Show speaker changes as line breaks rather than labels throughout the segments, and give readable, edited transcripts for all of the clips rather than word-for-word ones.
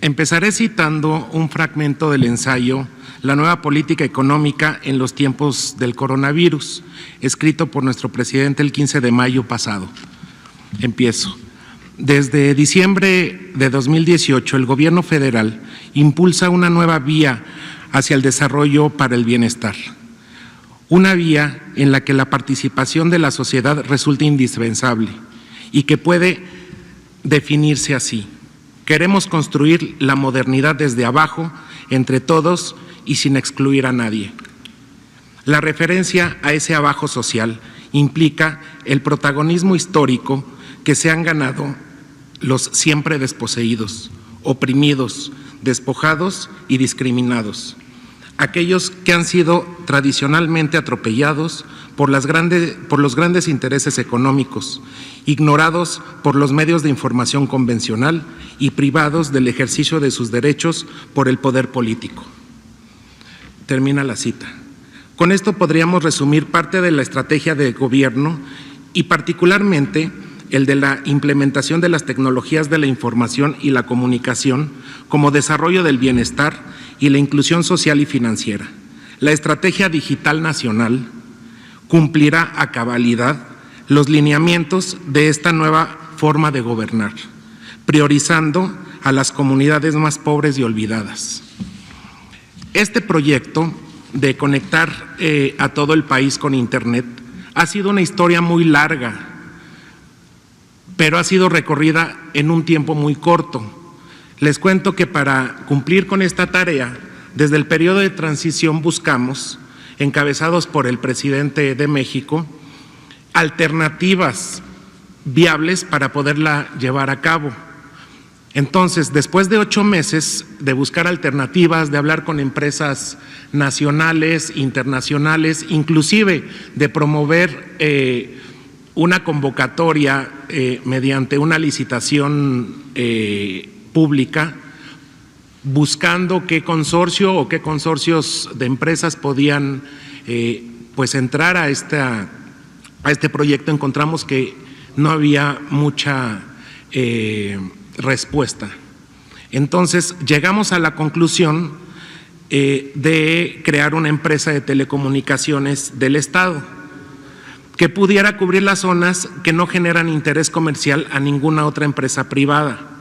Empezaré citando un fragmento del ensayo La nueva política económica en los tiempos del coronavirus, escrito por nuestro presidente el 15 de mayo pasado. Empiezo. Desde diciembre de 2018, el Gobierno federal impulsa una nueva vía hacia el desarrollo para el bienestar. Una vía en la que la participación de la sociedad resulta indispensable y que puede definirse así. Queremos construir la modernidad desde abajo, entre todos y sin excluir a nadie. La referencia a ese abajo social implica el protagonismo histórico que se han ganado los siempre desposeídos, oprimidos, despojados y discriminados. Aquellos que han sido tradicionalmente atropellados por los grandes intereses económicos, ignorados por los medios de información convencional y privados del ejercicio de sus derechos por el poder político. Termina la cita. Con esto podríamos resumir parte de la estrategia de gobierno y particularmente el de la implementación de las tecnologías de la información y la comunicación como desarrollo del bienestar y la inclusión social y financiera. La estrategia digital nacional cumplirá a cabalidad los lineamientos de esta nueva forma de gobernar, priorizando a las comunidades más pobres y olvidadas. Este proyecto de conectar a todo el país con Internet ha sido una historia muy larga, pero ha sido recorrida en un tiempo muy corto. Les cuento que para cumplir con esta tarea, desde el periodo de transición buscamos, encabezados por el presidente de México, alternativas viables para poderla llevar a cabo. Entonces, después de 8 meses de buscar alternativas, de hablar con empresas nacionales, internacionales, inclusive de promover una convocatoria mediante una licitación pública, buscando qué consorcio o qué consorcios de empresas podían pues entrar a este proyecto, encontramos que no había mucha respuesta. Entonces llegamos a la conclusión de crear una empresa de telecomunicaciones del Estado que pudiera cubrir las zonas que no generan interés comercial a ninguna otra empresa privada.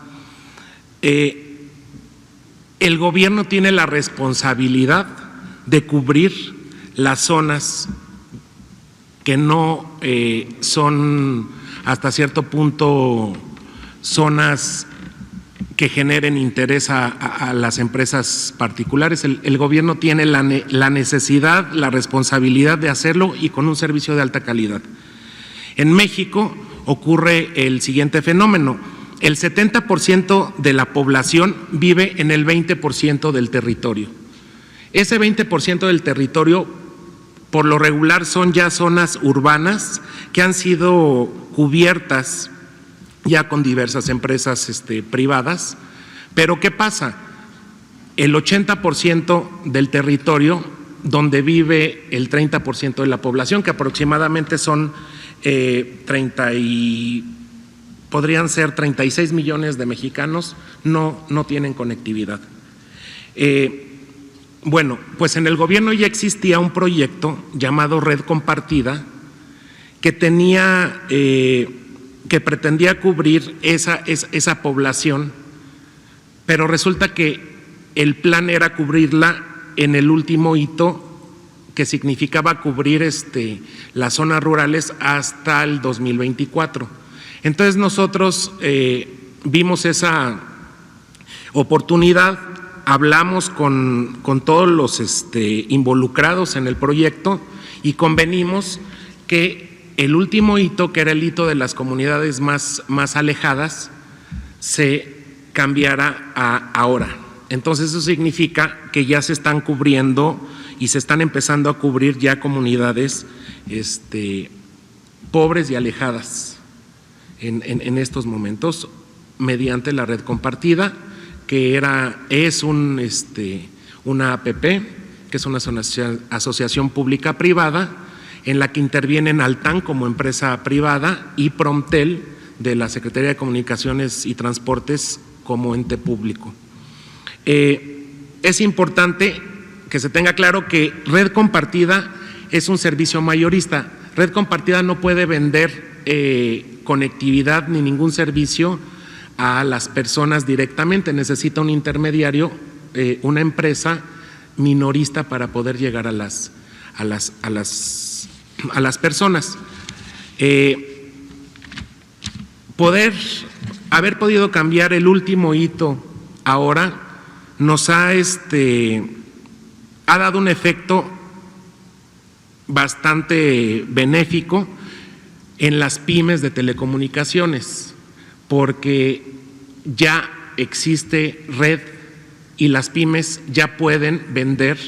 El gobierno tiene la responsabilidad de cubrir las zonas que no son hasta cierto punto zonas que generen interés a las empresas particulares. El gobierno tiene la necesidad, la responsabilidad de hacerlo y con un servicio de alta calidad. En México ocurre el siguiente fenómeno: el 70% de la población vive en el 20% del territorio. Ese 20% del territorio, por lo regular, son ya zonas urbanas que han sido cubiertas ya con diversas empresas privadas. Pero ¿qué pasa? El 80% del territorio, donde vive el 30% de la población, que aproximadamente son podrían ser 36 millones de mexicanos, no tienen conectividad. Bueno, pues en el gobierno ya existía un proyecto llamado Red Compartida que tenía que pretendía cubrir esa población, pero resulta que el plan era cubrirla en el último hito, que significaba cubrir las zonas rurales hasta el 2024. Entonces nosotros vimos esa oportunidad, hablamos con todos los involucrados en el proyecto y convenimos que el último hito, que era el hito de las comunidades más alejadas, se cambiara a ahora. Entonces eso significa que ya se están cubriendo y se están empezando a cubrir ya comunidades pobres y alejadas en estos momentos mediante la red compartida, que es una APP, que es una asociación pública privada, en la que intervienen Altán como empresa privada y Promtel de la Secretaría de Comunicaciones y Transportes como ente público. Es importante que se tenga claro que red compartida es un servicio mayorista. Red compartida no puede vender conectividad ni ningún servicio a las personas directamente, necesita un intermediario, una empresa minorista para poder llegar a las personas. Haber podido cambiar el último hito ahora nos ha dado un efecto bastante benéfico en las pymes de telecomunicaciones, porque ya existe red y las pymes ya pueden vender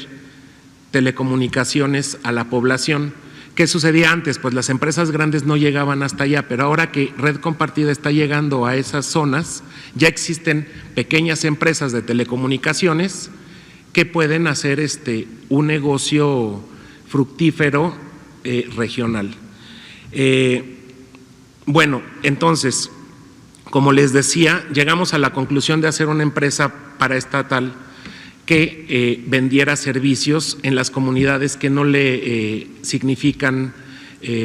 telecomunicaciones a la población. ¿Qué sucedía antes? Pues las empresas grandes no llegaban hasta allá, pero ahora que red compartida está llegando a esas zonas, ya existen pequeñas empresas de telecomunicaciones que pueden hacer un negocio fructífero regional. Bueno, entonces, como les decía, llegamos a la conclusión de hacer una empresa paraestatal que vendiera servicios en las comunidades que no le significan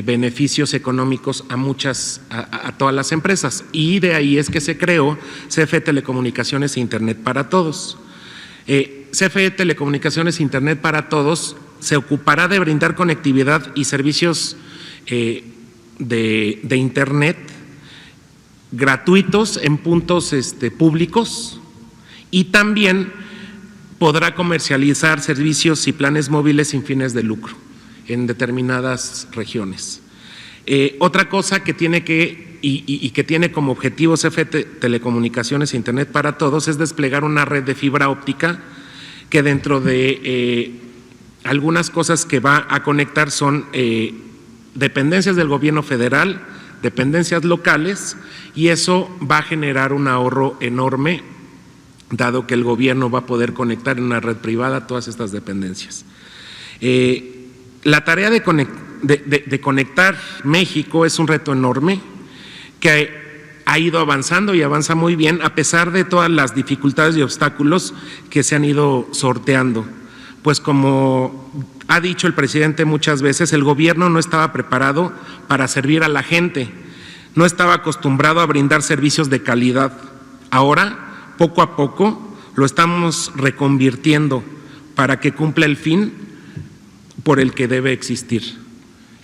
beneficios económicos a todas las empresas, y de ahí es que se creó CFE Telecomunicaciones e Internet para Todos. CFE Telecomunicaciones e Internet para Todos se ocupará de brindar conectividad y servicios de Internet gratuitos en puntos públicos, y también podrá comercializar servicios y planes móviles sin fines de lucro en determinadas regiones. Otra cosa que tiene que tiene como objetivo CFE Telecomunicaciones e Internet para Todos es desplegar una red de fibra óptica que, dentro de algunas cosas que va a conectar, son dependencias del gobierno federal, dependencias locales, y eso va a generar un ahorro enorme, dado que el gobierno va a poder conectar en una red privada todas estas dependencias. La tarea de conectar México es un reto enorme que ha ido avanzando y avanza muy bien a pesar de todas las dificultades y obstáculos que se han ido sorteando. Pues como ha dicho el presidente muchas veces, el gobierno no estaba preparado para servir a la gente, no estaba acostumbrado a brindar servicios de calidad. Ahora, poco a poco, lo estamos reconvirtiendo para que cumpla el fin por el que debe existir.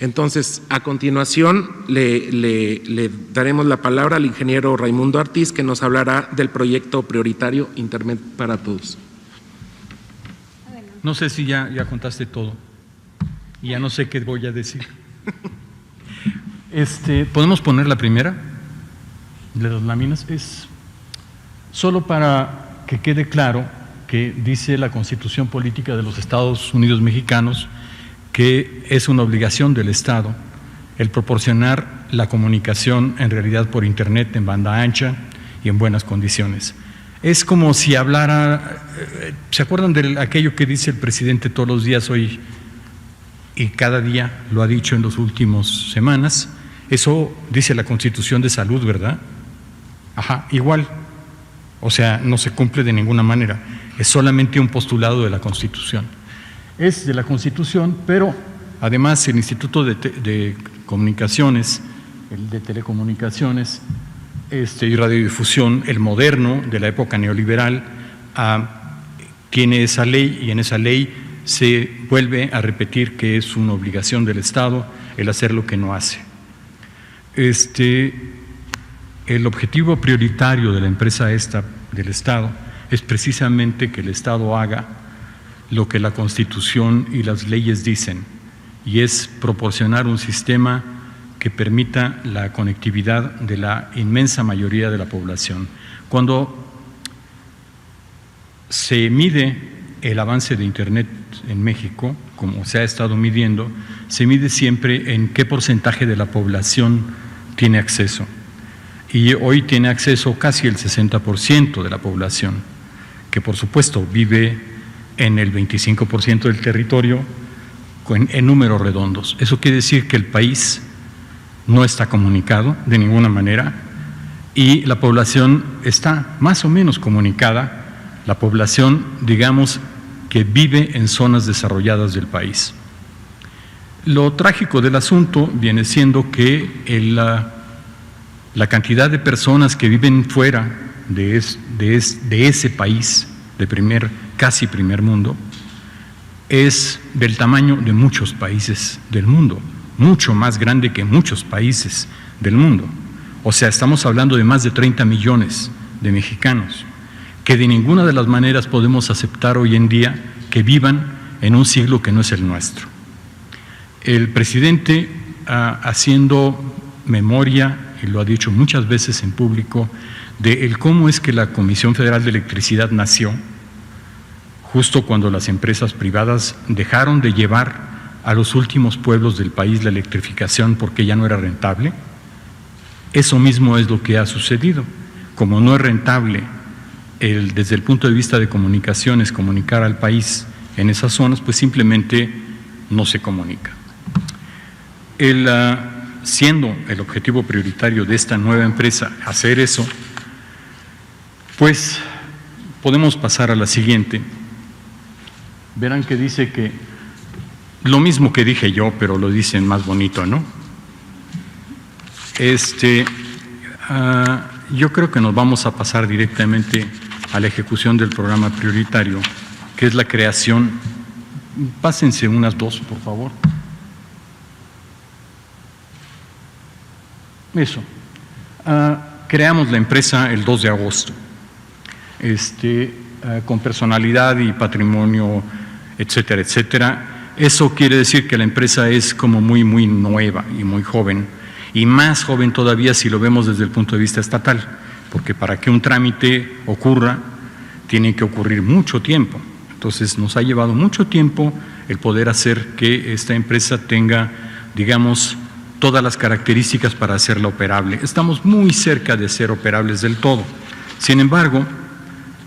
Entonces, a continuación, le daremos la palabra al ingeniero Raimundo Ortiz, que nos hablará del proyecto prioritario Internet para Todos.
No sé si ya contaste todo, y ya no sé qué voy a decir. ¿Podemos poner la primera de las láminas? Es solo para que quede claro que dice la Constitución Política de los Estados Unidos Mexicanos que es una obligación del Estado el proporcionar la comunicación en realidad por Internet en banda ancha y en buenas condiciones. Es como si hablara, ¿se acuerdan de aquello que dice el presidente todos los días hoy y cada día lo ha dicho en las últimas semanas? Eso dice la Constitución de Salud, ¿verdad? Ajá, igual. O sea, no se cumple de ninguna manera, es solamente un postulado de la Constitución. Es de la Constitución, pero además el Instituto de Comunicaciones, el de Telecomunicaciones y Radiodifusión, el moderno, de la época neoliberal, tiene esa ley, y en esa ley se vuelve a repetir que es una obligación del Estado el hacer lo que no hace. El objetivo prioritario de la empresa esta del Estado es precisamente que el Estado haga lo que la Constitución y las leyes dicen, y es proporcionar un sistema que permita la conectividad de la inmensa mayoría de la población. Cuando se mide el avance de Internet en México, como se ha estado midiendo, se mide siempre en qué porcentaje de la población tiene acceso. Y hoy tiene acceso casi el 60% de la población, que por supuesto vive en el 25% del territorio en números redondos. Eso quiere decir que el país no está comunicado de ninguna manera, y la población está más o menos comunicada, la población, digamos, que vive en zonas desarrolladas del país. Lo trágico del asunto viene siendo que la cantidad de personas que viven fuera de ese país de casi primer mundo es del tamaño de muchos países del mundo, mucho más grande que muchos países del mundo. O sea, estamos hablando de más de 30 millones de mexicanos que de ninguna de las maneras podemos aceptar hoy en día que vivan en un siglo que no es el nuestro. El presidente, haciendo memoria, y lo ha dicho muchas veces en público, de cómo es que la Comisión Federal de Electricidad nació, justo cuando las empresas privadas dejaron de llevar a los últimos pueblos del país la electrificación porque ya no era rentable. Eso mismo es lo que ha sucedido. Como no es rentable desde el punto de vista de comunicaciones, comunicar al país en esas zonas, pues simplemente no se comunica. Siendo el objetivo prioritario de esta nueva empresa hacer eso, pues podemos pasar a la siguiente. Verán que dice que lo mismo que dije yo, pero lo dicen más bonito, ¿no? Yo creo que nos vamos a pasar directamente a la ejecución del programa prioritario, que es la creación. Pásense unas dos, por favor. Eso. Creamos la empresa el 2 de agosto, con personalidad y patrimonio, etcétera, etcétera. Eso quiere decir que la empresa es como muy, muy nueva y muy joven, y más joven todavía si lo vemos desde el punto de vista estatal, porque para que un trámite ocurra, tiene que ocurrir mucho tiempo. Entonces, nos ha llevado mucho tiempo el poder hacer que esta empresa tenga, digamos, todas las características para hacerla operable. Estamos muy cerca de ser operables del todo. Sin embargo,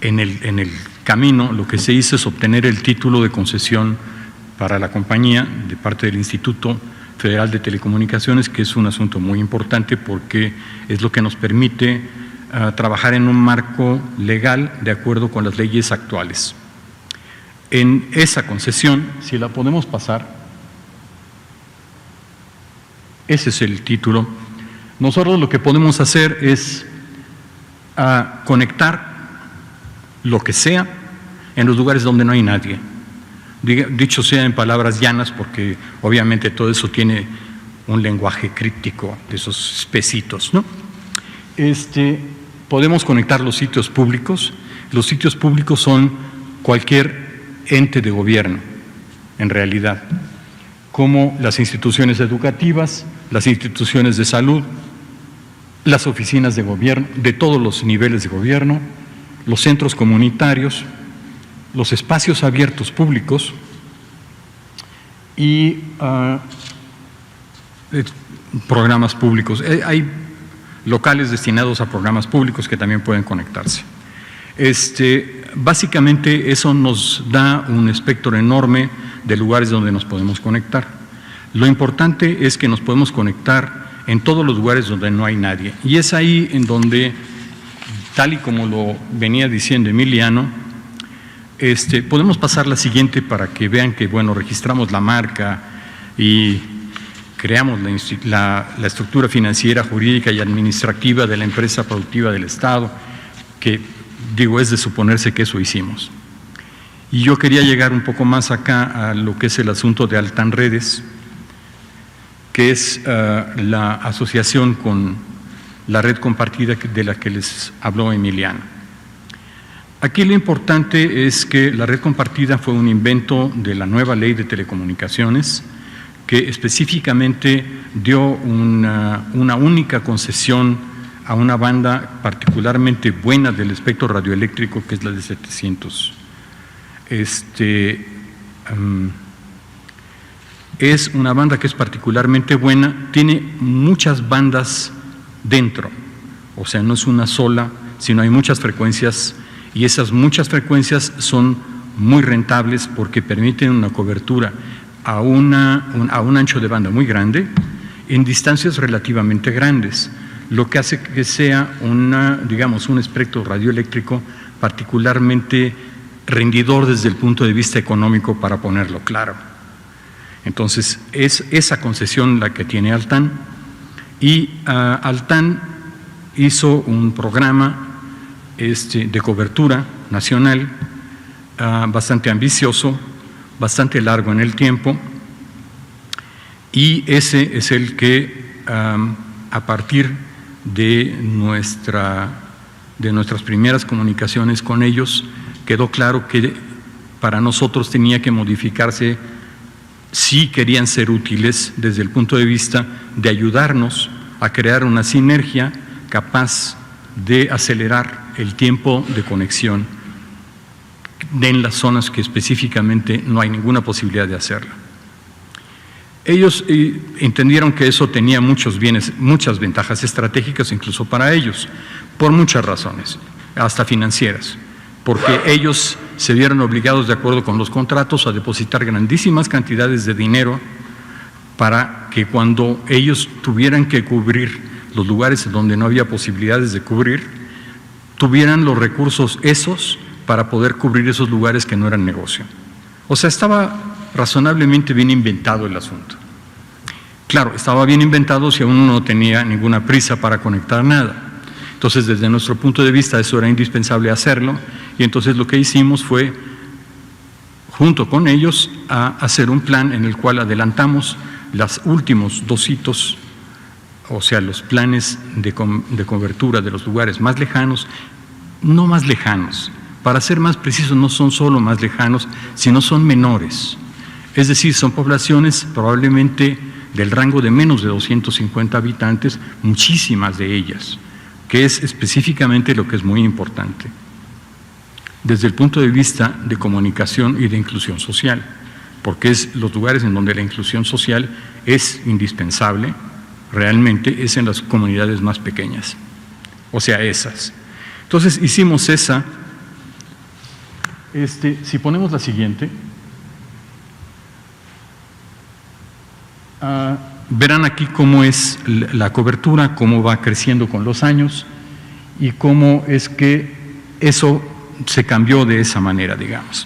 en el camino, lo que se hizo es obtener el título de concesión para la compañía de parte del Instituto Federal de Telecomunicaciones, que es un asunto muy importante porque es lo que nos permite trabajar en un marco legal de acuerdo con las leyes actuales. En esa concesión, si la podemos pasar, ese es el título. Nosotros lo que podemos hacer es conectar lo que sea en los lugares donde no hay nadie. Dicho sea en palabras llanas, porque obviamente todo eso tiene un lenguaje críptico de esos especitos, ¿no? Podemos conectar los sitios públicos. Los sitios públicos son cualquier ente de gobierno, en realidad, como las instituciones educativas, las instituciones de salud, las oficinas de gobierno, de todos los niveles de gobierno, los centros comunitarios, los espacios abiertos públicos y programas públicos. Hay locales destinados a programas públicos que también pueden conectarse. Básicamente eso nos da un espectro enorme de lugares donde nos podemos conectar. Lo importante es que nos podemos conectar en todos los lugares donde no hay nadie. Y es ahí en donde, tal y como lo venía diciendo Emiliano, podemos pasar la siguiente para que vean que, bueno, registramos la marca y creamos la estructura financiera, jurídica y administrativa de la empresa productiva del Estado, que, digo, es de suponerse que eso hicimos. Y yo quería llegar un poco más acá a lo que es el asunto de Altán Redes, que es la asociación con la red compartida de la que les habló Emiliano. Aquí lo importante es que la red compartida fue un invento de la nueva ley de telecomunicaciones que específicamente dio una única concesión a una banda particularmente buena del espectro radioeléctrico, que es la de 700. Es una banda que es particularmente buena, tiene muchas bandas dentro, o sea, no es una sola, sino hay muchas frecuencias, y esas muchas frecuencias son muy rentables porque permiten una cobertura a un ancho de banda muy grande en distancias relativamente grandes, lo que hace que sea digamos, un espectro radioeléctrico particularmente rendidor desde el punto de vista económico, para ponerlo claro. Entonces, es esa concesión la que tiene Altán, y Altán hizo un programa de cobertura nacional bastante ambicioso, bastante largo en el tiempo, y ese es el que a partir de nuestras primeras comunicaciones con ellos quedó claro que para nosotros tenía que modificarse si querían ser útiles desde el punto de vista de ayudarnos a crear una sinergia capaz de acelerar el tiempo de conexión en las zonas que específicamente no hay ninguna posibilidad de hacerlo. Ellos entendieron que eso tenía muchas ventajas estratégicas, incluso para ellos, por muchas razones, hasta financieras, porque ellos se vieron obligados, de acuerdo con los contratos, a depositar grandísimas cantidades de dinero para que cuando ellos tuvieran que cubrir los lugares donde no había posibilidades de cubrir, tuvieran los recursos esos para poder cubrir esos lugares que no eran negocio. O sea, estaba razonablemente bien inventado el asunto. Claro, estaba bien inventado si uno no tenía ninguna prisa para conectar nada. Entonces, desde nuestro punto de vista, eso era indispensable hacerlo, y entonces lo que hicimos fue, junto con ellos, a hacer un plan en el cual adelantamos los últimos 2 hitos, o sea, los planes de cobertura de los lugares más lejanos, no más lejanos, para ser más precisos, no son solo más lejanos, sino son menores. Es decir, son poblaciones probablemente del rango de menos de 250 habitantes, muchísimas de ellas, que es específicamente lo que es muy importante, desde el punto de vista de comunicación y de inclusión social, porque es los lugares en donde la inclusión social es indispensable, realmente es en las comunidades más pequeñas, o sea, esas. Entonces hicimos esa. Si ponemos la siguiente, verán aquí cómo es la cobertura, cómo va creciendo con los años y cómo es que eso se cambió de esa manera, digamos.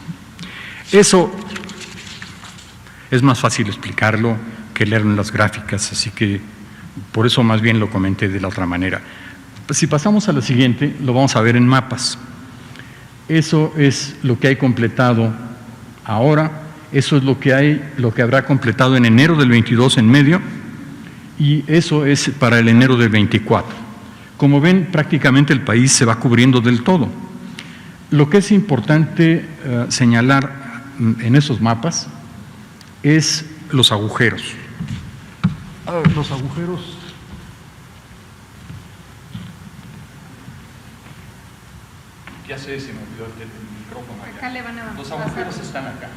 Eso es más fácil explicarlo que leerlo en las gráficas, así que por eso más bien lo comenté de la otra manera. Si pasamos a la siguiente, lo vamos a ver en mapas. Eso es lo que hay completado ahora, eso es lo que habrá completado en enero del 22 en medio, y eso es para el enero del 24. Como ven, prácticamente el país se va cubriendo del todo. Lo que es importante señalar en esos mapas es los agujeros. Los agujeros. Ya sé, se me olvidó el micrófono.
Acá le van a
los agujeros están acá.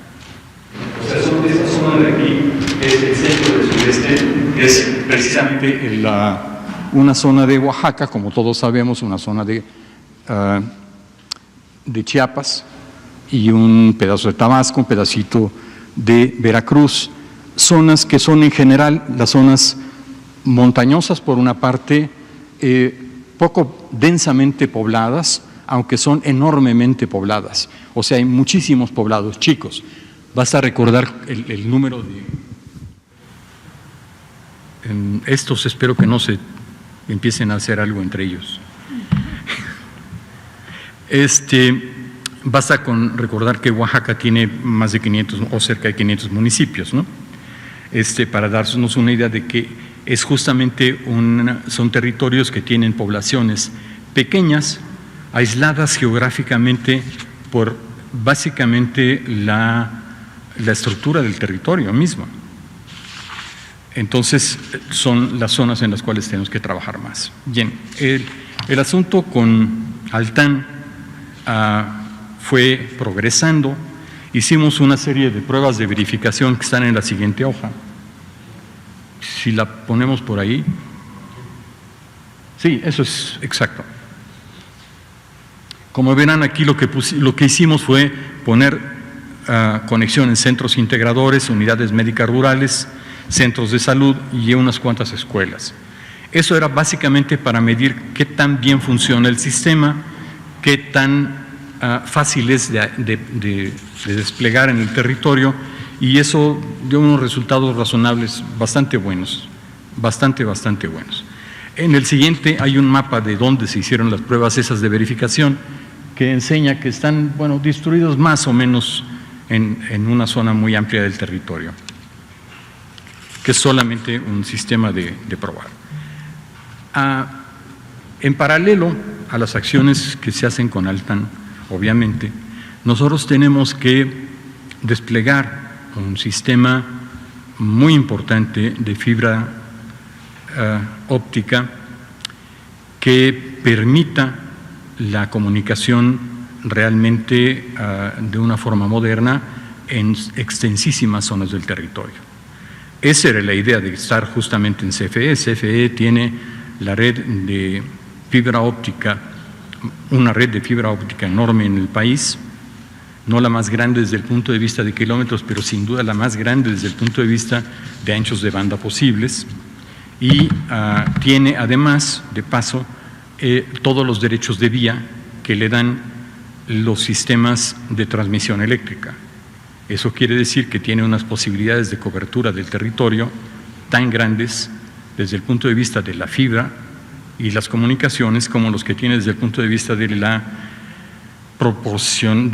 O sea, esta zona de aquí, el centro del sureste,
es precisamente una zona de Oaxaca, como todos sabemos, una zona de Chiapas y un pedazo de Tabasco, un pedacito de Veracruz, zonas que son en general las zonas montañosas por una parte, poco densamente pobladas, aunque son enormemente pobladas, o sea, hay muchísimos poblados chicos. Basta recordar el número de estos, espero que no se empiecen a hacer algo entre ellos. Basta con recordar que Oaxaca tiene más de 500 o cerca de 500 municipios, ¿no? Para darnos una idea de que es justamente son territorios que tienen poblaciones pequeñas, aisladas geográficamente por básicamente la estructura del territorio mismo. Entonces, son las zonas en las cuales tenemos que trabajar más. Bien, el asunto con Altán fue progresando. Hicimos una serie de pruebas de verificación que están en la siguiente hoja. Si la ponemos por ahí. Sí, eso es exacto. Como verán aquí, lo que hicimos fue poner conexión en centros integradores, unidades médicas rurales, centros de salud y unas cuantas escuelas. Eso era básicamente para medir qué tan bien funciona el sistema, qué tan fáciles de desplegar en el territorio, y eso dio unos resultados razonables bastante buenos, bastante buenos. En el siguiente hay un mapa de dónde se hicieron las pruebas esas de verificación, que enseña que están, bueno, distribuidos más o menos en una zona muy amplia del territorio, que es solamente un sistema de probar. En paralelo a las acciones que se hacen con Altán, obviamente, nosotros tenemos que desplegar un sistema muy importante de fibra óptica que permita la comunicación realmente de una forma moderna en extensísimas zonas del territorio. Esa era la idea de estar justamente en CFE. CFE tiene la red de fibra óptica, una red de fibra óptica enorme en el país, no la más grande desde el punto de vista de kilómetros, pero sin duda la más grande desde el punto de vista de anchos de banda posibles, y tiene además, de paso, todos los derechos de vía que le dan los sistemas de transmisión eléctrica. Eso quiere decir que tiene unas posibilidades de cobertura del territorio tan grandes desde el punto de vista de la fibra y las comunicaciones como los que tiene desde el punto de vista de la proporción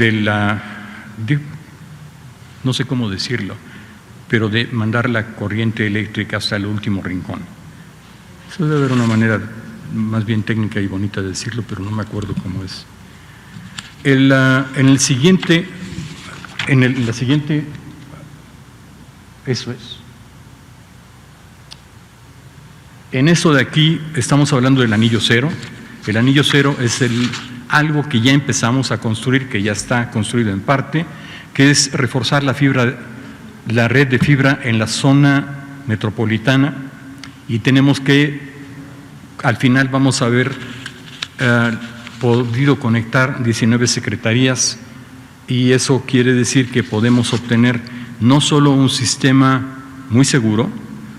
no sé cómo decirlo, pero de mandar la corriente eléctrica hasta el último rincón. Eso debe haber una manera más bien técnica y bonita de decirlo, pero no me acuerdo cómo es. En la siguiente, eso es. En eso de aquí estamos hablando del anillo cero. El anillo cero es algo que ya empezamos a construir, que ya está construido en parte, que es reforzar la red de fibra en la zona metropolitana, y tenemos que, al final vamos a haber podido conectar 19 secretarías, y eso quiere decir que podemos obtener no solo un sistema muy seguro,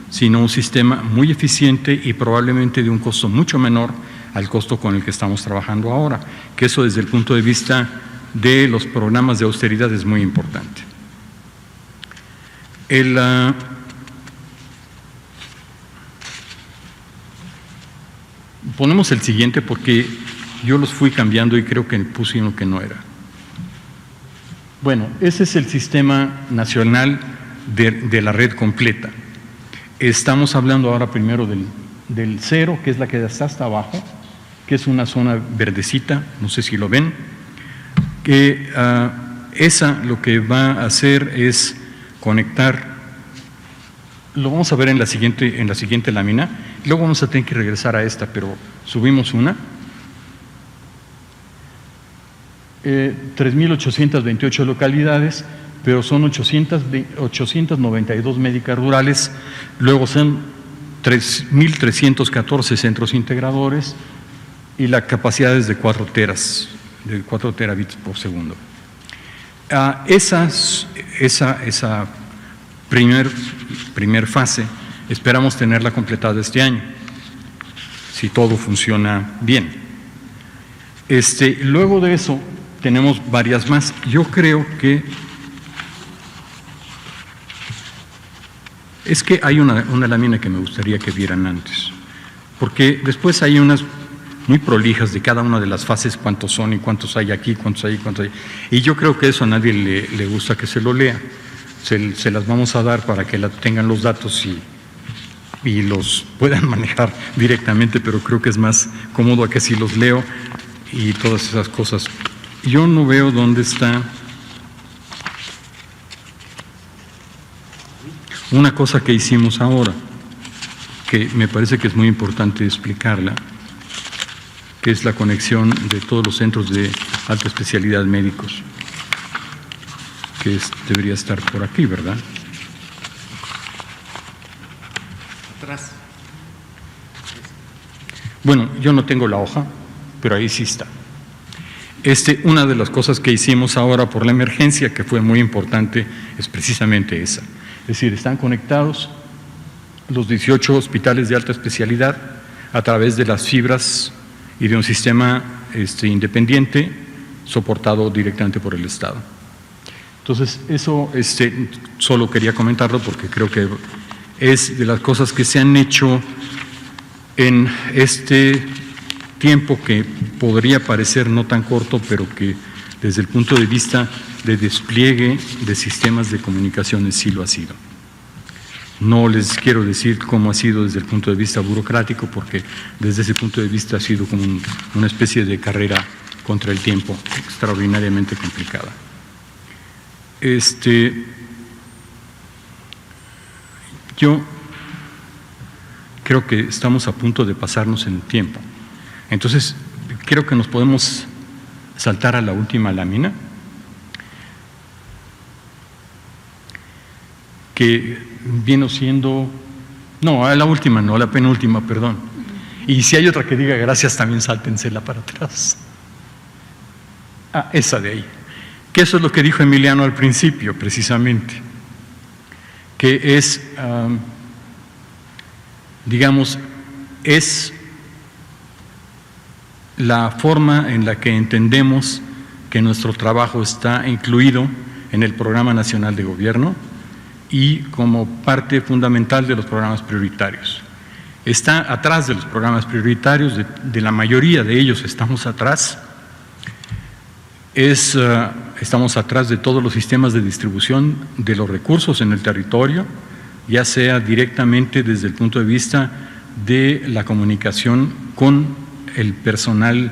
sino un sistema muy eficiente y probablemente de un costo mucho menor al costo con el que estamos trabajando ahora, que eso desde el punto de vista de los programas de austeridad es muy importante. Ponemos el siguiente porque yo los fui cambiando y creo que puse uno que no era. Bueno, ese es el sistema nacional de la red completa. Estamos hablando ahora primero del cero, que es la que está hasta abajo, que es una zona verdecita, no sé si lo ven, que esa lo que va a hacer es conectar, lo vamos a ver en la siguiente lámina, luego vamos a tener que regresar a esta, pero subimos una. 3.828 localidades, pero son 892 médicas rurales, luego son 3.314 centros integradores y la capacidad es de 4 terabits por segundo. Esa primer fase esperamos tenerla completada este año, si todo funciona bien. Luego de eso tenemos varias más. Yo creo que es que hay una lámina que me gustaría que vieran antes, porque después hay unas muy prolijas de cada una de las fases, cuántos son y cuántos hay aquí, cuántos hay, y yo creo que eso a nadie le gusta que se lo lea. Se las vamos a dar para que tengan los datos y los puedan manejar directamente, pero creo que es más cómodo a que si los leo y todas esas cosas. Yo no veo dónde está una cosa que hicimos ahora, que me parece que es muy importante explicarla, que es la conexión de todos los centros de alta especialidad médicos, que debería estar por aquí, ¿verdad?
Atrás.
Bueno, yo no tengo la hoja, pero ahí sí está. Una de las cosas que hicimos ahora por la emergencia, que fue muy importante, es precisamente esa. Es decir, están conectados los 18 hospitales de alta especialidad a través de las fibras y de un sistema independiente soportado directamente por el Estado. Entonces, eso solo quería comentarlo porque creo que es de las cosas que se han hecho en este tiempo que podría parecer no tan corto, pero que desde el punto de vista de despliegue de sistemas de comunicaciones sí lo ha sido. No les quiero decir cómo ha sido desde el punto de vista burocrático, porque desde ese punto de vista ha sido como una especie de carrera contra el tiempo, extraordinariamente complicada. Yo creo que estamos a punto de pasarnos en el tiempo. Entonces, creo que nos podemos saltar a la última lámina, que viene siendo, no, a la última no, a la penúltima, perdón. Y si hay otra que diga gracias, también sáltensela para atrás. Ah, esa de ahí. Que eso es lo que dijo Emiliano al principio, precisamente, que es, digamos, es la forma en la que entendemos que nuestro trabajo está incluido en el Programa Nacional de Gobierno y como parte fundamental de los programas prioritarios. Está atrás de los programas prioritarios, de la mayoría de ellos estamos atrás. Estamos atrás de todos los sistemas de distribución de los recursos en el territorio, ya sea directamente desde el punto de vista de la comunicación con el personal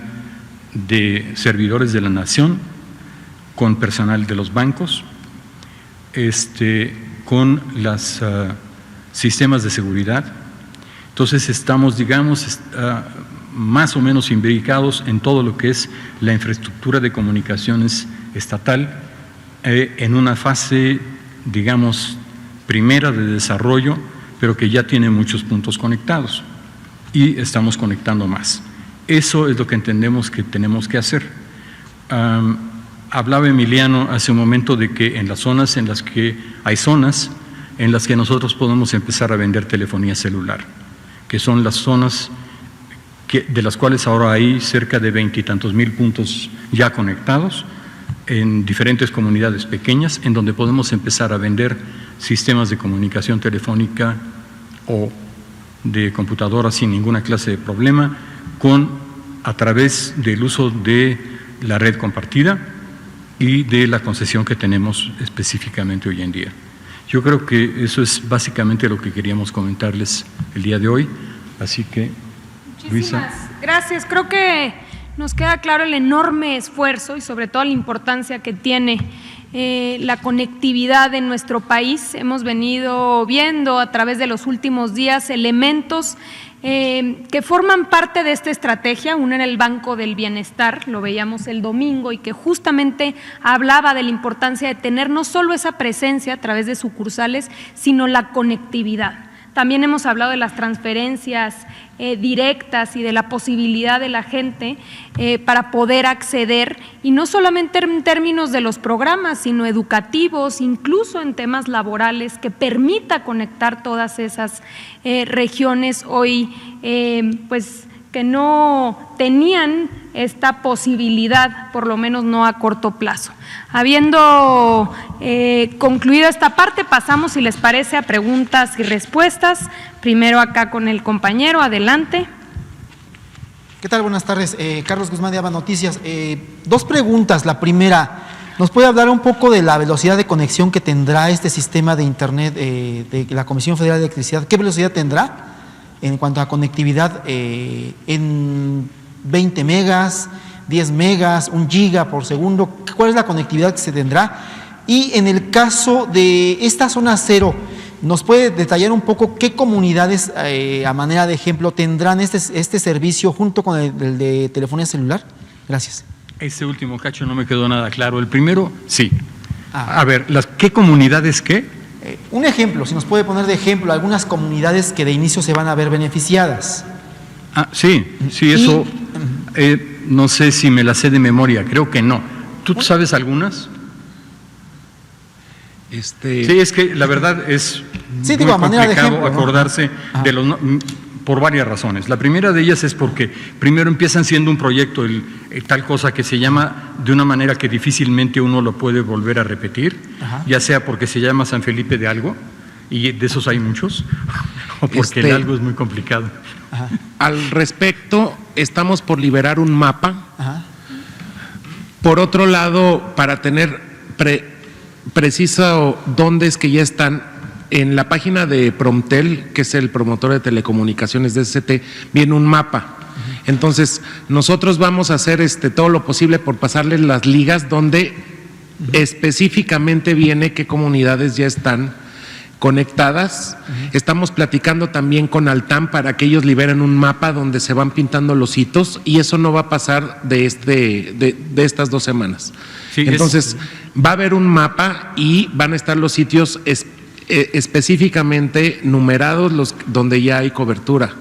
de servidores de la nación, con personal de los bancos, con los sistemas de seguridad. Entonces estamos, digamos, más o menos imbricados en todo lo que es la infraestructura de comunicaciones estatal, en una fase, digamos, primera de desarrollo, pero que ya tiene muchos puntos conectados y estamos conectando más. Eso es lo que entendemos que tenemos que hacer. Hablaba Emiliano hace un momento de que en las zonas en las que hay zonas en las que nosotros podemos empezar a vender telefonía celular, que son las zonas de las cuales ahora hay cerca de 20 y tantos mil puntos ya conectados en diferentes comunidades pequeñas, en donde podemos empezar a vender sistemas de comunicación telefónica o de computadora sin ninguna clase de problema, a través del uso de la red compartida y de la concesión que tenemos específicamente hoy en día. Yo creo que eso es básicamente lo que queríamos comentarles el día de hoy, así que
Muchísimas gracias. Creo que nos queda claro el enorme esfuerzo y sobre todo la importancia que tiene la conectividad en nuestro país. Hemos venido viendo a través de los últimos días elementos que forman parte de esta estrategia. Uno era el Banco del Bienestar, lo veíamos el domingo, y que justamente hablaba de la importancia de tener no solo esa presencia a través de sucursales, sino la conectividad. También hemos hablado de las transferencias directas y de la posibilidad de la gente para poder acceder, y no solamente en términos de los programas, sino educativos, incluso en temas laborales, que permita conectar todas esas regiones hoy pues que no tenían esta posibilidad, por lo menos no a corto plazo. Habiendo concluido esta parte, pasamos, si les parece, a preguntas y respuestas. Primero acá con el compañero, adelante.
¿Qué tal? Buenas tardes. Carlos Guzmán de ABA Noticias. Dos preguntas. La primera, ¿nos puede hablar un poco de la velocidad de conexión que tendrá este sistema de Internet de la Comisión Federal de Electricidad? ¿Qué velocidad tendrá en cuanto a conectividad? ¿En 20 megas, 10 megas, 1 giga por segundo? ¿Cuál es la conectividad que se tendrá? Y en el caso de esta zona cero, ¿nos puede detallar un poco qué comunidades, a manera de ejemplo, tendrán este servicio junto con el de telefonía celular? Gracias.
Ese último cacho no me quedó nada claro. El primero, sí. A ver, ¿qué comunidades qué?
Un ejemplo, si nos puede poner de ejemplo algunas comunidades que de inicio se van a ver beneficiadas.
Sí, eso no sé si me la sé de memoria, creo que no. ¿Tú sabes algunas? Sí, es que la verdad es muy complicado acordarse de los por varias razones. La primera de ellas es porque primero empiezan siendo un proyecto, tal cosa que se llama de una manera que difícilmente uno lo puede volver a repetir, ya sea porque se llama San Felipe de algo, y de esos hay muchos, o porque el algo es muy complicado.
Ajá.
Al respecto, estamos por liberar un mapa.
Ajá.
Por otro lado, para tener preciso dónde es que ya están, en la página de Promtel, que es el promotor de telecomunicaciones de SCT, viene un mapa. Entonces, nosotros vamos a hacer todo lo posible por pasarles las ligas donde específicamente viene qué comunidades ya están conectadas. Estamos platicando también con Altam para que ellos liberen un mapa donde se van pintando los hitos, y eso no va a pasar de estas 2 semanas.
Sí,
entonces, va a haber un mapa y van a estar los sitios específicamente numerados donde ya hay cobertura.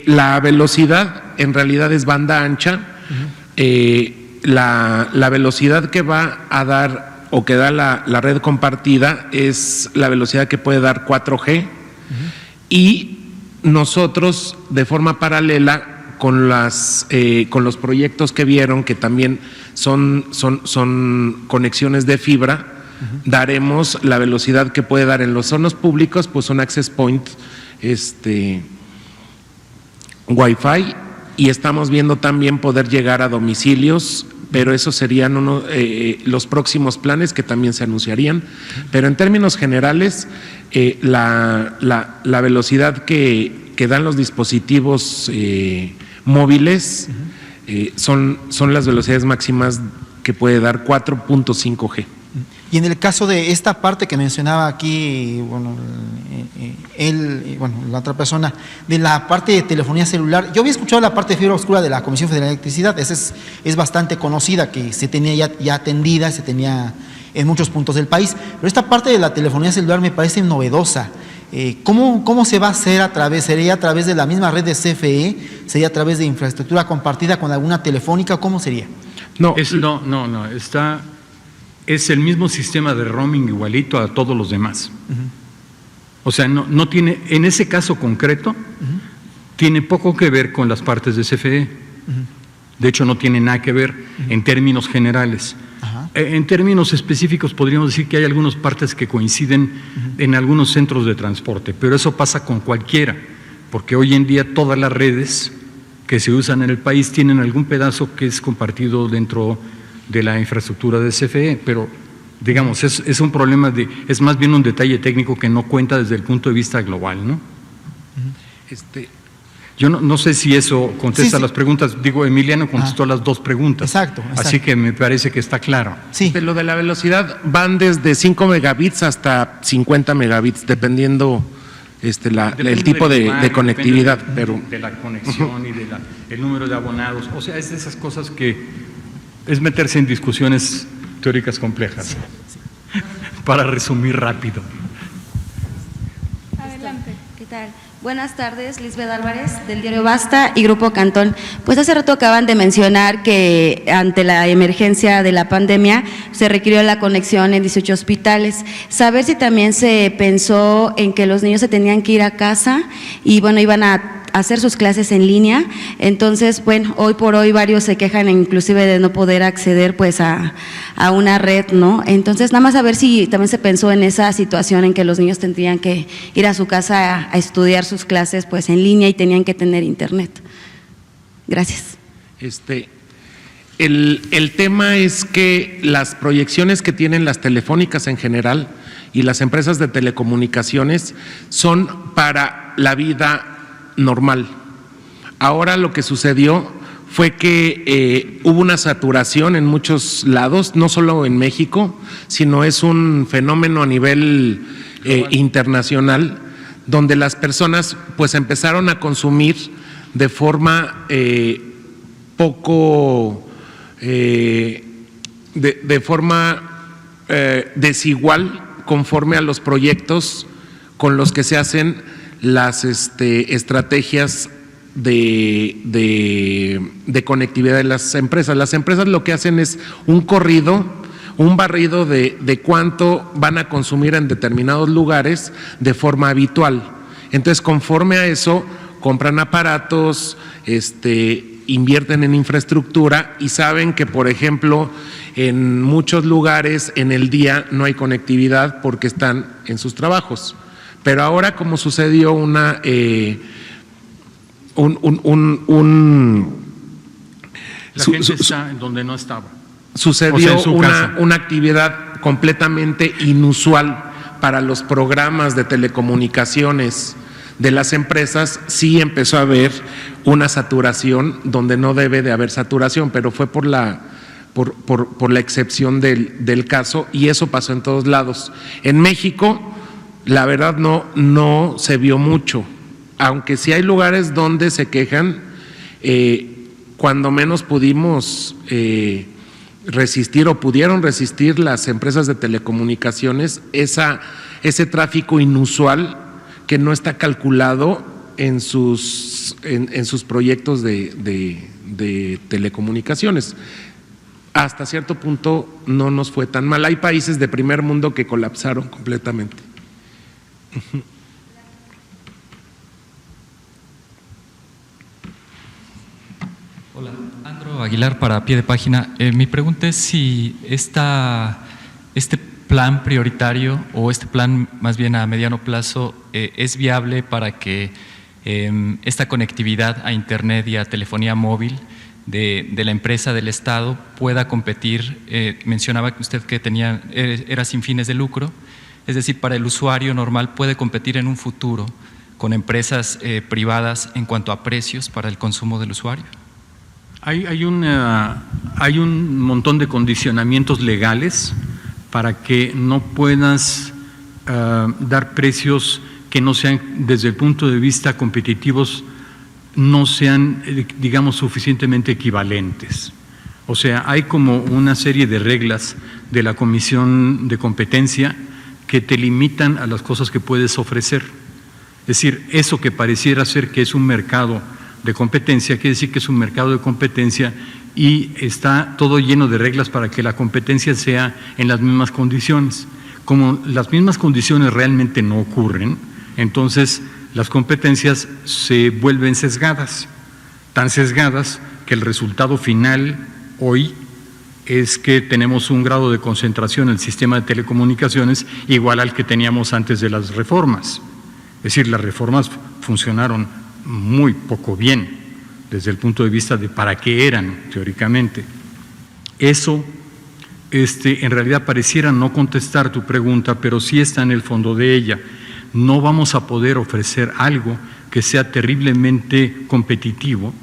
La velocidad en realidad es banda ancha. La velocidad que va a dar o que da la red compartida es la velocidad que puede dar 4G, y nosotros de forma paralela con los proyectos que vieron, que también son conexiones de fibra, daremos la velocidad que puede dar en los zonas públicos, pues un access point Wi-Fi, y estamos viendo también poder llegar a domicilios, pero esos serían los próximos planes que también se anunciarían. Pero en términos generales, la velocidad que dan los dispositivos móviles son las velocidades máximas que puede dar 4.5G.
Y en el caso de esta parte que mencionaba aquí, la otra persona, de la parte de telefonía celular, yo había escuchado la parte de fibra oscura de la Comisión Federal de Electricidad, esa es bastante conocida, que se tenía ya atendida, se tenía en muchos puntos del país, pero esta parte de la telefonía celular me parece novedosa. ¿Cómo se va a hacer a través? ¿Sería a través de la misma red de CFE? ¿Sería a través de infraestructura compartida con alguna telefónica? ¿Cómo sería?
No, es el mismo sistema de roaming igualito a todos los demás. O sea, no tiene, en ese caso concreto, tiene poco que ver con las partes de CFE. De hecho, no tiene nada que ver en términos generales. En términos específicos podríamos decir que hay algunas partes que coinciden en algunos centros de transporte, pero eso pasa con cualquiera, porque hoy en día todas las redes que se usan en el país tienen algún pedazo que es compartido dentro de la infraestructura de CFE, pero digamos, es un problema es más bien un detalle técnico que no cuenta desde el punto de vista global, ¿no? Yo no sé si eso contesta las preguntas. Digo, Emiliano contestó las 2 preguntas.
Exacto.
Así que me parece que está claro.
Sí.
Lo de la velocidad van desde 5 megabits hasta 50 megabits, dependiendo el tipo de conectividad. Pero
de la conexión y el número de abonados. O sea, es de esas cosas que es meterse en discusiones teóricas complejas. Para resumir rápido.
Adelante.
¿Qué tal? Buenas tardes, Lisbeth Álvarez, del diario Basta y Grupo Cantón. Pues hace rato acaban de mencionar que ante la emergencia de la pandemia se requirió la conexión en 18 hospitales. Saber si también se pensó en que los niños se tenían que ir a casa y bueno, iban a hacer sus clases en línea. Entonces, bueno, hoy por hoy varios se quejan inclusive de no poder acceder pues a una red, ¿no? Entonces, nada más a ver si también se pensó en esa situación en que los niños tendrían que ir a su casa a estudiar sus clases pues en línea y tenían que tener internet. Gracias.
El tema es que las proyecciones que tienen las telefónicas en general y las empresas de telecomunicaciones son para la vida normal. Ahora lo que sucedió fue que hubo una saturación en muchos lados, no solo en México, sino es un fenómeno a nivel internacional, donde las personas pues empezaron a consumir de forma de forma desigual conforme a los proyectos con los que se hacen las estrategias de conectividad de las empresas. Las empresas lo que hacen es un barrido de cuánto van a consumir en determinados lugares de forma habitual. Entonces, conforme a eso, compran aparatos, invierten en infraestructura y saben que, por ejemplo, en muchos lugares en el día no hay conectividad porque están en sus trabajos. Pero ahora, como sucedió la
gente está en donde no estaba.
Sucedió
O sea,
una actividad completamente inusual para los programas de telecomunicaciones de las empresas. Sí empezó a haber una saturación donde no debe de haber saturación, pero fue por la excepción del caso, y eso pasó en todos lados. En México, la verdad, no se vio mucho, aunque sí hay lugares donde se quejan. Cuando menos pudimos resistir o pudieron resistir las empresas de telecomunicaciones ese tráfico inusual que no está calculado en sus proyectos de telecomunicaciones. Hasta cierto punto no nos fue tan mal. Hay países de primer mundo que colapsaron completamente.
Hola, Andro Aguilar para Pie de Página. Mi pregunta es si este plan prioritario o este plan más bien a mediano plazo es viable para que esta conectividad a Internet y a telefonía móvil de la empresa del Estado pueda competir. Mencionaba usted que era sin fines de lucro, es decir, para el usuario normal puede competir en un futuro con empresas privadas en cuanto a precios para el consumo del usuario.
Hay un montón de condicionamientos legales para que no puedas dar precios que no sean, desde el punto de vista competitivos, no sean, digamos, suficientemente equivalentes. O sea, hay como una serie de reglas de la Comisión de Competencia que te limitan a las cosas que puedes ofrecer. Es decir, eso que pareciera ser que es un mercado de competencia, quiere decir que es un mercado de competencia y está todo lleno de reglas para que la competencia sea en las mismas condiciones. Como las mismas condiciones realmente no ocurren, entonces las competencias se vuelven sesgadas, tan sesgadas que el resultado final hoy es que tenemos un grado de concentración en el sistema de telecomunicaciones igual al que teníamos antes de las reformas. Es decir, las reformas funcionaron muy poco bien desde el punto de vista de para qué eran teóricamente. Eso en realidad pareciera no contestar tu pregunta, pero sí está en el fondo de ella. No vamos a poder ofrecer algo que sea terriblemente competitivo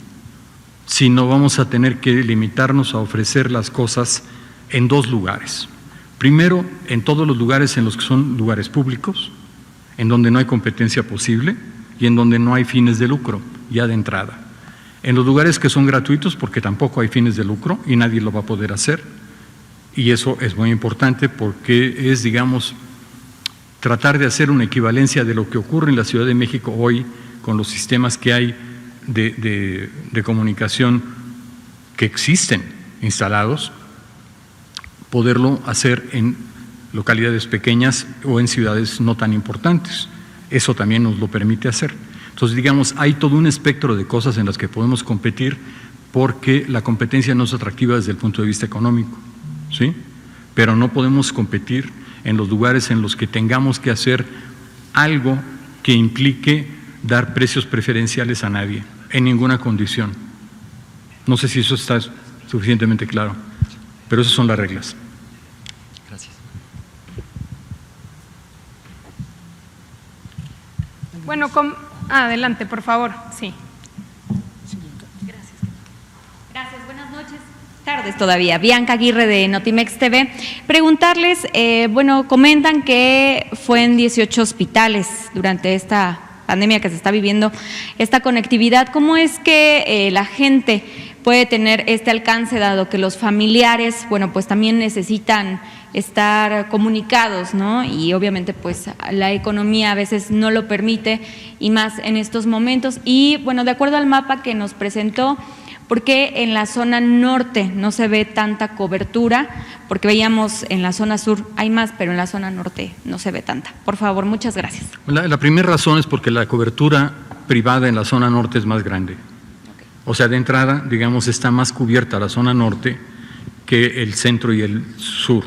si no vamos a tener que limitarnos a ofrecer las cosas en dos lugares. Primero, en todos los lugares en los que son lugares públicos, en donde no hay competencia posible y en donde no hay fines de lucro, ya de entrada. En los lugares que son gratuitos, porque tampoco hay fines de lucro y nadie lo va a poder hacer. Y eso es muy importante porque es, digamos, tratar de hacer una equivalencia de lo que ocurre en la Ciudad de México hoy con los sistemas que hay de comunicación que existen instalados, poderlo hacer en localidades pequeñas o en ciudades no tan importantes. Eso también nos lo permite hacer. Entonces, digamos, hay todo un espectro de cosas en las que podemos competir porque la competencia no es atractiva desde el punto de vista económico, ¿sí? Pero no podemos competir en los lugares en los que tengamos que hacer algo que implique dar precios preferenciales a nadie, en ninguna condición. No sé si eso está suficientemente claro, pero esas son las reglas.
Gracias.
Bueno, adelante, por favor. Sí.
Gracias, buenas noches. Tardes todavía. Bianca Aguirre de Notimex TV. Preguntarles, bueno, comentan que fue en 18 hospitales durante esta pandemia que se está viviendo, esta conectividad. ¿Cómo es que la gente puede tener este alcance, dado que los familiares, bueno, pues también necesitan estar comunicados, ¿no? Y obviamente pues la economía a veces no lo permite, y más en estos momentos. Y bueno, de acuerdo al mapa que nos presentó, ¿por qué en la zona norte no se ve tanta cobertura? Porque veíamos en la zona sur hay más, pero en la zona norte no se ve tanta. Por favor, muchas gracias.
La primera razón es porque la cobertura privada en la zona norte es más grande. O sea, de entrada, digamos, está más cubierta la zona norte que el centro y el sur.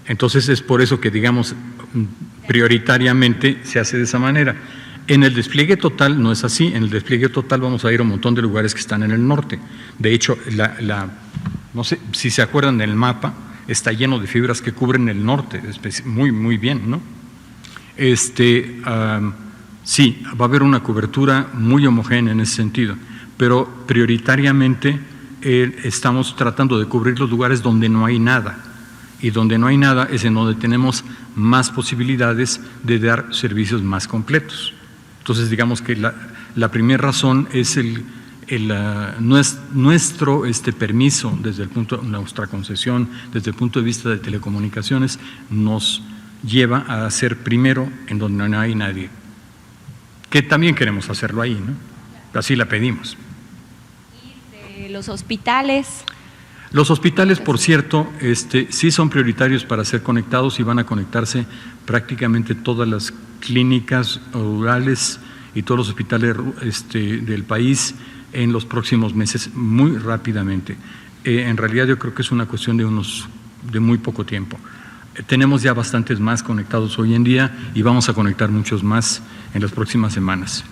Entonces es por eso que, digamos, prioritariamente se hace de esa manera. En el despliegue total no es así. En el despliegue total vamos a ir a un montón de lugares que están en el norte. De hecho, no sé si se acuerdan del mapa, está lleno de fibras que cubren el norte, muy, muy bien, ¿no? Sí, va a haber una cobertura muy homogénea en ese sentido, pero prioritariamente estamos tratando de cubrir los lugares donde no hay nada, y donde no hay nada es en donde tenemos más posibilidades de dar servicios más completos. Entonces, digamos que la primera razón es nuestro permiso desde el punto, nuestra concesión desde el punto de vista de telecomunicaciones nos lleva a hacer primero en donde no hay nadie, que también queremos hacerlo ahí, ¿no? Así la pedimos.
¿Y de los hospitales?
Los hospitales, por cierto, sí son prioritarios para ser conectados y van a conectarse prácticamente todas las clínicas rurales y todos los hospitales del país en los próximos meses, muy rápidamente. En realidad yo creo que es una cuestión de muy poco tiempo. Tenemos ya bastantes más conectados hoy en día y vamos a conectar muchos más en las próximas semanas.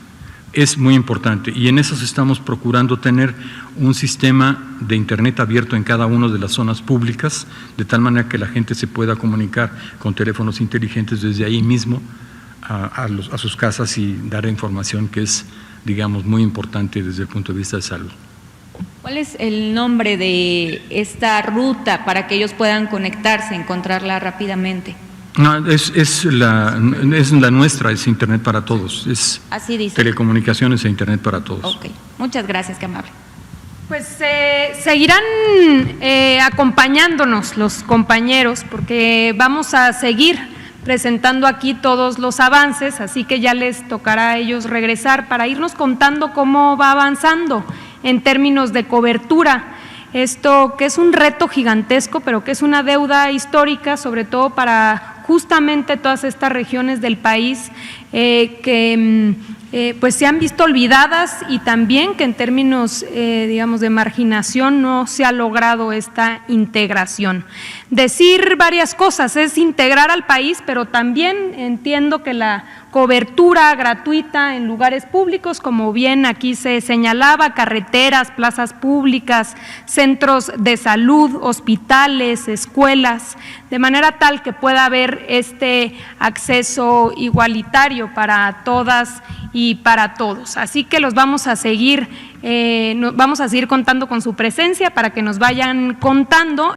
Es muy importante y en eso estamos procurando tener un sistema de internet abierto en cada una de las zonas públicas, de tal manera que la gente se pueda comunicar con teléfonos inteligentes desde ahí mismo a sus casas y dar información que es, digamos, muy importante desde el punto de vista de salud.
¿Cuál es el nombre de esta ruta para que ellos puedan conectarse, encontrarla rápidamente?
No, es la nuestra, es Internet para Todos, es
Así dice.
Telecomunicaciones e Internet para Todos.
Ok, muchas gracias, qué amable.
Pues seguirán acompañándonos los compañeros porque vamos a seguir presentando aquí todos los avances, así que ya les tocará a ellos regresar para irnos contando cómo va avanzando en términos de cobertura. Esto que es un reto gigantesco, pero que es una deuda histórica, sobre todo para justamente todas estas regiones del país que pues se han visto olvidadas y también que en términos, digamos, de marginación no se ha logrado esta integración. Decir varias cosas, es integrar al país, pero también entiendo que la cobertura gratuita en lugares públicos, como bien aquí se señalaba, carreteras, plazas públicas, centros de salud, hospitales, escuelas, de manera tal que pueda haber este acceso igualitario para todas y para todos. Así que los vamos a seguir contando con su presencia para que nos vayan contando.